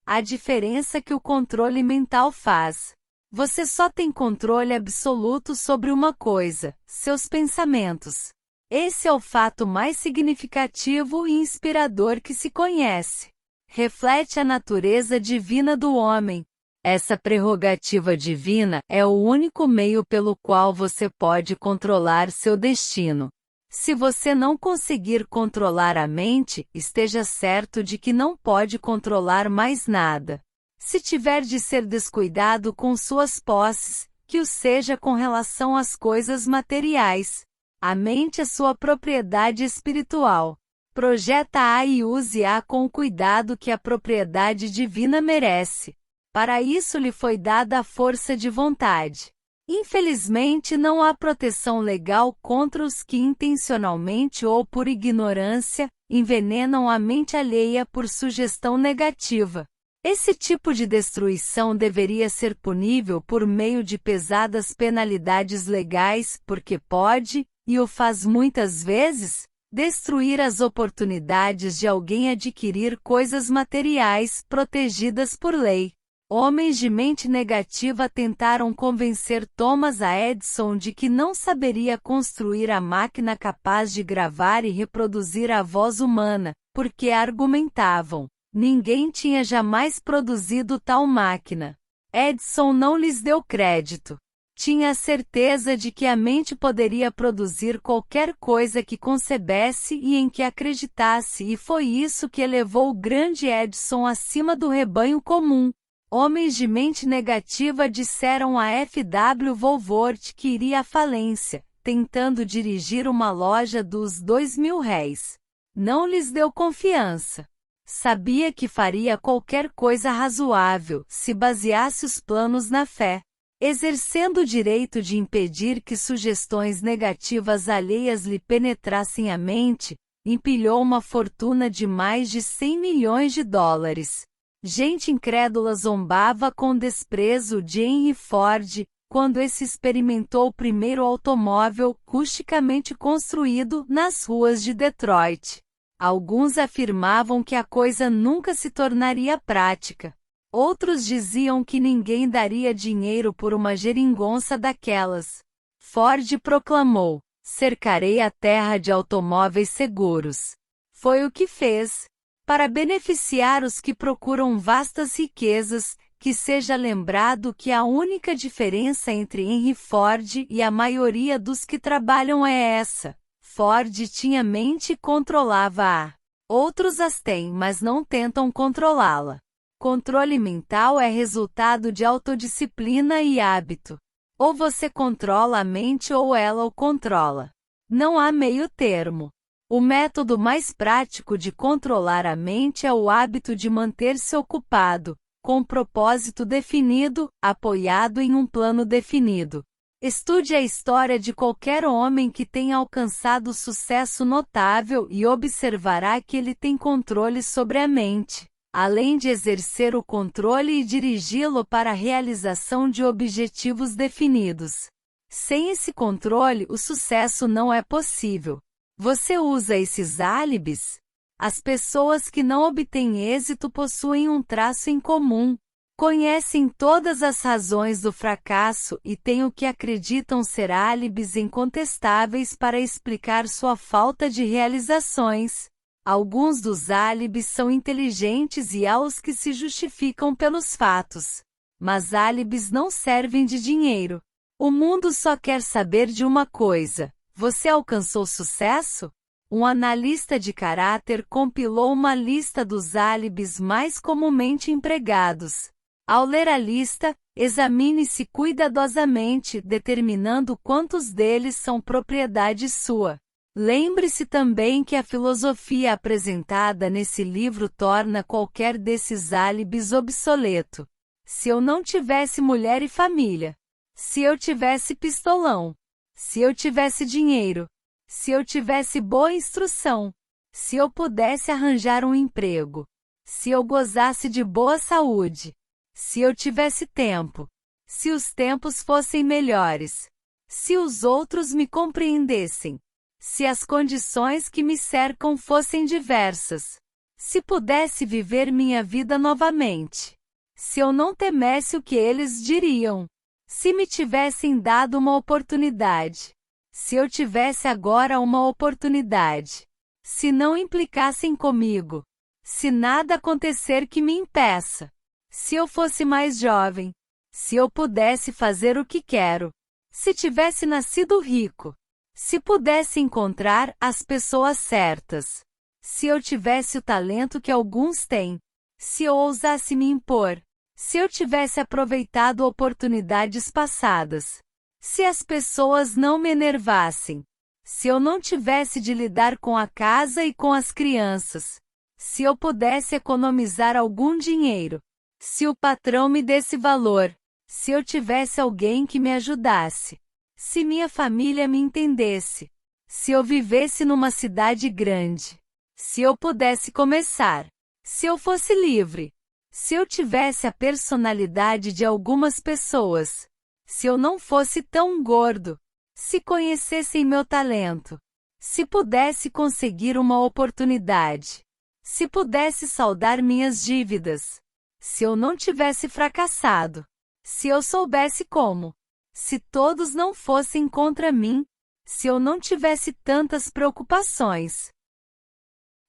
A diferença que o controle mental faz. Você só tem controle absoluto sobre uma coisa: seus pensamentos. Esse é o fato mais significativo e inspirador que se conhece. Reflete a natureza divina do homem. Essa prerrogativa divina é o único meio pelo qual você pode controlar seu destino. Se você não conseguir controlar a mente, esteja certo de que não pode controlar mais nada. Se tiver de ser descuidado com suas posses, que o seja com relação às coisas materiais. A mente é sua propriedade espiritual. Projeta-a e use-a com o cuidado que a propriedade divina merece. Para isso lhe foi dada a força de vontade. Infelizmente não há proteção legal contra os que intencionalmente ou por ignorância, envenenam a mente alheia por sugestão negativa. Esse tipo de destruição deveria ser punível por meio de pesadas penalidades legais, porque pode, e o faz muitas vezes, destruir as oportunidades de alguém adquirir coisas materiais protegidas por lei. Homens de mente negativa tentaram convencer Thomas A. Edison de que não saberia construir a máquina capaz de gravar e reproduzir a voz humana, porque argumentavam: ninguém tinha jamais produzido tal máquina. Edison não lhes deu crédito. Tinha a certeza de que a mente poderia produzir qualquer coisa que concebesse e em que acreditasse, e foi isso que elevou o grande Edison acima do rebanho comum. Homens de mente negativa disseram a F.W. Woolworth que iria à falência, tentando dirigir uma loja dos R$2.000. Não lhes deu confiança. Sabia que faria qualquer coisa razoável, se baseasse os planos na fé. Exercendo o direito de impedir que sugestões negativas alheias lhe penetrassem a mente, empilhou uma fortuna de mais de $100 milhões. Gente incrédula zombava com desprezo de Henry Ford, quando esse experimentou o primeiro automóvel rusticamente construído nas ruas de Detroit. Alguns afirmavam que a coisa nunca se tornaria prática. Outros diziam que ninguém daria dinheiro por uma geringonça daquelas. Ford proclamou: cercarei a terra de automóveis seguros. Foi o que fez. Para beneficiar os que procuram vastas riquezas, que seja lembrado que a única diferença entre Henry Ford e a maioria dos que trabalham é essa: Ford tinha mente e controlava-a. Outros as têm, mas não tentam controlá-la. Controle mental é resultado de autodisciplina e hábito. Ou você controla a mente ou ela o controla. Não há meio termo. O método mais prático de controlar a mente é o hábito de manter-se ocupado, com propósito definido, apoiado em um plano definido. Estude a história de qualquer homem que tenha alcançado sucesso notável e observará que ele tem controle sobre a mente, além de exercer o controle e dirigi-lo para a realização de objetivos definidos. Sem esse controle, o sucesso não é possível. Você usa esses álibis? As pessoas que não obtêm êxito possuem um traço em comum. Conhecem todas as razões do fracasso e têm o que acreditam ser álibis incontestáveis para explicar sua falta de realizações. Alguns dos álibis são inteligentes e há os que se justificam pelos fatos. Mas álibis não servem de dinheiro. O mundo só quer saber de uma coisa: você alcançou sucesso? Um analista de caráter compilou uma lista dos álibis mais comumente empregados. Ao ler a lista, examine-se cuidadosamente, determinando quantos deles são propriedade sua. Lembre-se também que a filosofia apresentada nesse livro torna qualquer desses álibis obsoleto. Se eu não tivesse mulher e família. Se eu tivesse pistolão. Se eu tivesse dinheiro. Se eu tivesse boa instrução. Se eu pudesse arranjar um emprego. Se eu gozasse de boa saúde. Se eu tivesse tempo. Se os tempos fossem melhores. Se os outros me compreendessem. Se as condições que me cercam fossem diversas. Se pudesse viver minha vida novamente. Se eu não temesse o que eles diriam. Se me tivessem dado uma oportunidade. Se eu tivesse agora uma oportunidade. Se não implicassem comigo. Se nada acontecer que me impeça. Se eu fosse mais jovem. Se eu pudesse fazer o que quero. Se tivesse nascido rico. Se pudesse encontrar as pessoas certas. Se eu tivesse o talento que alguns têm. Se eu ousasse me impor. Se eu tivesse aproveitado oportunidades passadas. Se as pessoas não me enervassem. Se eu não tivesse de lidar com a casa e com as crianças. Se eu pudesse economizar algum dinheiro. Se o patrão me desse valor. Se eu tivesse alguém que me ajudasse. Se minha família me entendesse. Se eu vivesse numa cidade grande. Se eu pudesse começar. Se eu fosse livre. Se eu tivesse a personalidade de algumas pessoas. Se eu não fosse tão gordo. Se conhecessem meu talento. Se pudesse conseguir uma oportunidade. Se pudesse saldar minhas dívidas. Se eu não tivesse fracassado. Se eu soubesse como. Se todos não fossem contra mim. Se eu não tivesse tantas preocupações.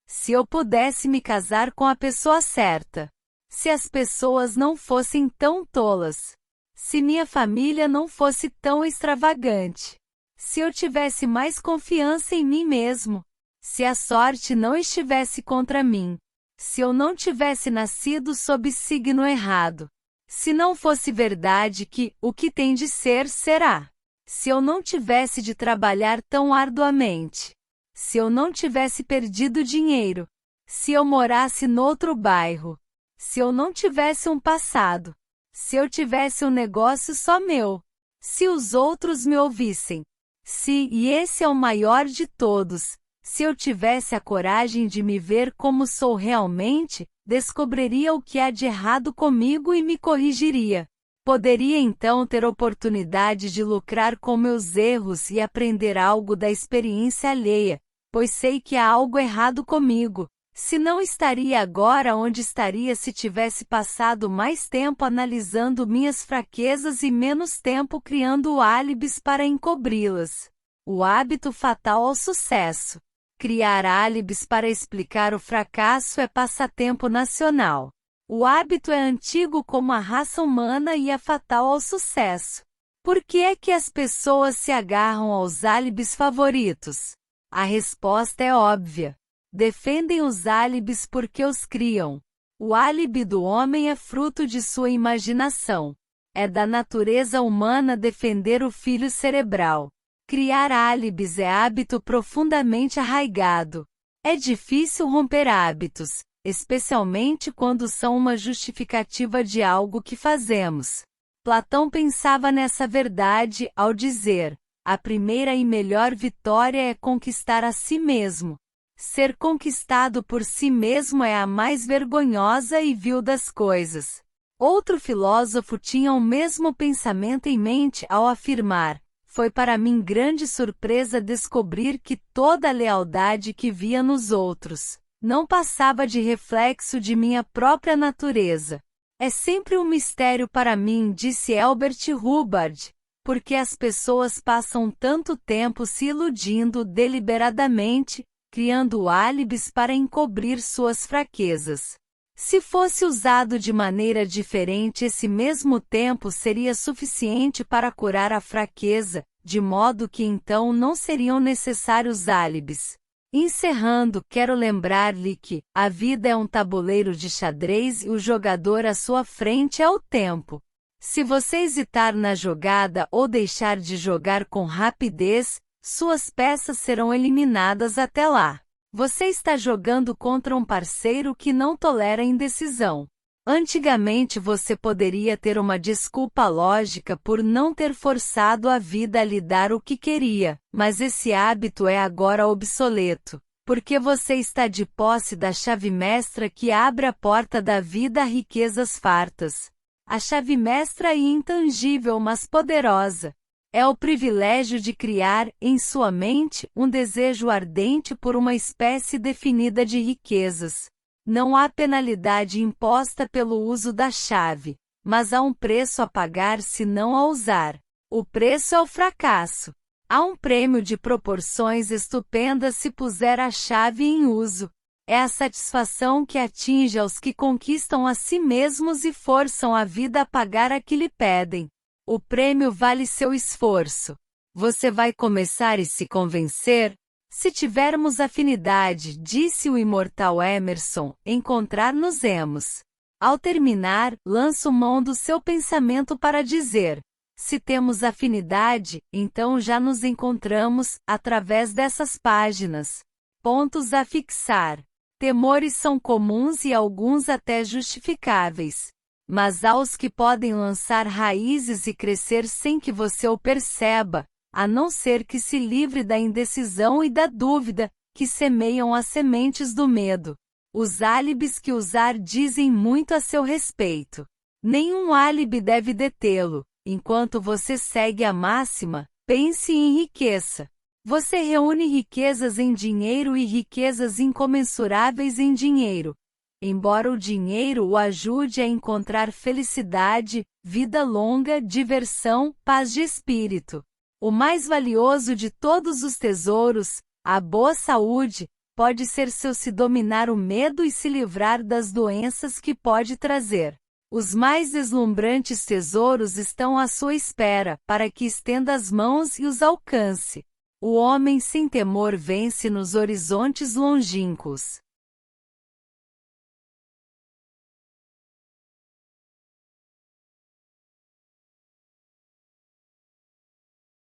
Se eu pudesse me casar com a pessoa certa. Se as pessoas não fossem tão tolas. Se minha família não fosse tão extravagante. Se eu tivesse mais confiança em mim mesmo. Se a sorte não estivesse contra mim. Se eu não tivesse nascido sob signo errado. Se não fosse verdade que o que tem de ser, será. Se eu não tivesse de trabalhar tão arduamente. Se eu não tivesse perdido dinheiro. Se eu morasse noutro bairro. Se eu não tivesse um passado. Se eu tivesse um negócio só meu. Se os outros me ouvissem. Se, e esse é o maior de todos, se eu tivesse a coragem de me ver como sou realmente, descobriria o que há de errado comigo e me corrigiria. Poderia então ter oportunidade de lucrar com meus erros e aprender algo da experiência alheia, pois sei que há algo errado comigo. Se não estaria agora onde estaria se tivesse passado mais tempo analisando minhas fraquezas e menos tempo criando álibis para encobri-las. O hábito fatal ao sucesso. Criar álibis para explicar o fracasso é passatempo nacional. O hábito é antigo como a raça humana e é fatal ao sucesso. Por que é que as pessoas se agarram aos álibis favoritos? A resposta é óbvia. Defendem os álibis porque os criam. O álibi do homem é fruto de sua imaginação. É da natureza humana defender o filho cerebral. Criar álibis é hábito profundamente arraigado. É difícil romper hábitos, especialmente quando são uma justificativa de algo que fazemos. Platão pensava nessa verdade ao dizer: a primeira e melhor vitória é conquistar a si mesmo. Ser conquistado por si mesmo é a mais vergonhosa e vil das coisas. Outro filósofo tinha o mesmo pensamento em mente ao afirmar: foi para mim grande surpresa descobrir que toda a lealdade que via nos outros não passava de reflexo de minha própria natureza. É sempre um mistério para mim, disse Albert Hubbard, porque as pessoas passam tanto tempo se iludindo deliberadamente, criando álibis para encobrir suas fraquezas. Se fosse usado de maneira diferente, esse mesmo tempo seria suficiente para curar a fraqueza, de modo que então não seriam necessários álibis. Encerrando, quero lembrar-lhe que a vida é um tabuleiro de xadrez e o jogador à sua frente é o tempo. Se você hesitar na jogada ou deixar de jogar com rapidez, suas peças serão eliminadas até lá. Você está jogando contra um parceiro que não tolera indecisão. Antigamente você poderia ter uma desculpa lógica por não ter forçado a vida a lhe dar o que queria, mas esse hábito é agora obsoleto, porque você está de posse da chave mestra que abre a porta da vida a riquezas fartas. A chave mestra é intangível mas poderosa. É o privilégio de criar, em sua mente, um desejo ardente por uma espécie definida de riquezas. Não há penalidade imposta pelo uso da chave, mas há um preço a pagar se não a usar. O preço é o fracasso. Há um prêmio de proporções estupendas se puser a chave em uso. É a satisfação que atinge aos que conquistam a si mesmos e forçam a vida a pagar a que lhe pedem. O prêmio vale seu esforço. Você vai começar e se convencer? Se tivermos afinidade, disse o imortal Emerson, encontrar-nos-emos. Ao terminar, lanço mão do seu pensamento para dizer: se temos afinidade, então já nos encontramos, através dessas páginas. Pontos a fixar. Temores são comuns e alguns até justificáveis. Mas há os que podem lançar raízes e crescer sem que você o perceba, a não ser que se livre da indecisão e da dúvida, que semeiam as sementes do medo. Os álibis que usar dizem muito a seu respeito. Nenhum álibi deve detê-lo. Enquanto você segue a máxima, pense e enriqueça. Você reúne riquezas em dinheiro e riquezas incomensuráveis em dinheiro. Embora o dinheiro o ajude a encontrar felicidade, vida longa, diversão, paz de espírito. O mais valioso de todos os tesouros, a boa saúde, pode ser seu se dominar o medo e se livrar das doenças que pode trazer. Os mais deslumbrantes tesouros estão à sua espera, para que estenda as mãos e os alcance. O homem sem temor vence nos horizontes longínquos.